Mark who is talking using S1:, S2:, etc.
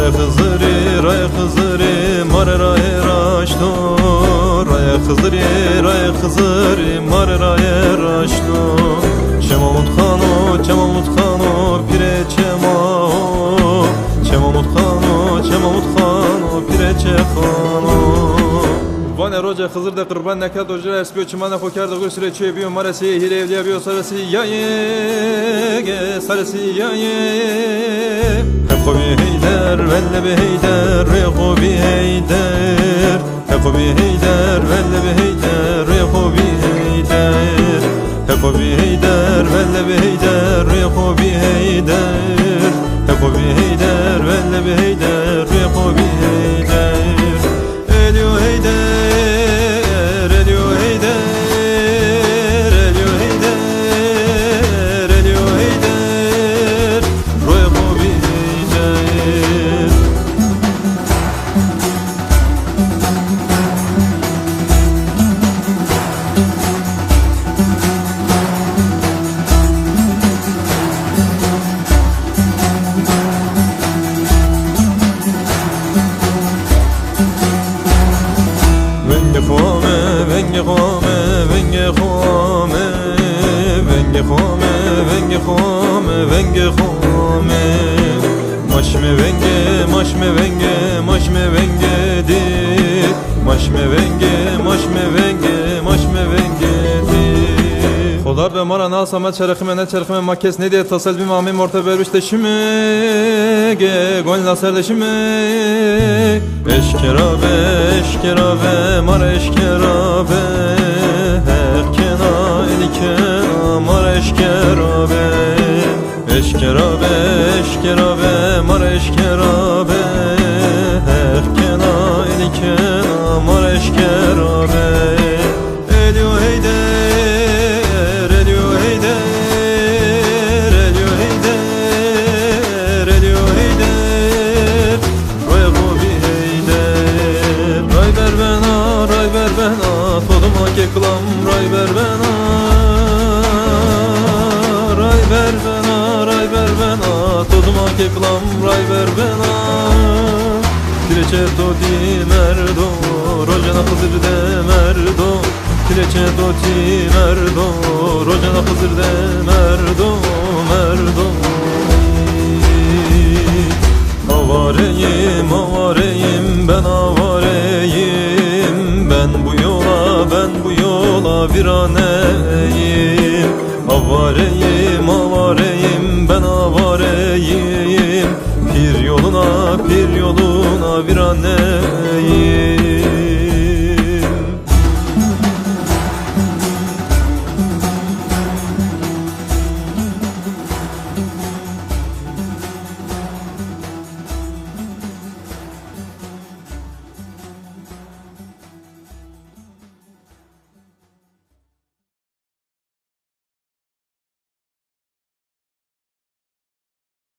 S1: Raya Hızırı mare raya raşto. Raya Hızırı mare raya raşto. Çemamut Khano pire çemao. Çemamut Khano pire çekhano. Vane roca Hızır da kurban nekat ojer espiyo çimana kokar da gösüre çebiyo maresi hile evliya biyo sarısı yaye sarısı yaye. Hekkobi heyder velle be heyder rekobi heyder. Hekkobi heyder velle be heyder rekobi heyder. Hekkobi heyder velle be heyder rekobi heyder. Hekkobi heyder velle be heyder rekobi heyder. Elio heyder, elio heyder, elio heyder, elio heyder, rekobi heyder. Venge khome maşme venge di maşme venge di Khoda be mara nasama çerxime makes ne diye tasel bir mami morte vermiş de şime ge gol nasır de şime eşkerabe mara eşkerabe herkena elikena mara eşkerabe. Eşkerabe, mara eşkerabe. Herkena, elikena, mara eşkerabe. Elio heyder, elio heyder, elio heyder, elio heyder. Roya gobi heyder. Ray ver bena, toduma keklam, ray ver bena. Ray ver bena, toduma keklam, ray ver bena. Kireçe toti merdo, rojana Hızır de merdo. Kireçe toti merdo, rojana Hızır de merdo. Avareyim, ben avareyim. Ben bu yola viraneyim. Avareyim, ben avareyim. Pir yoluna viraneyim.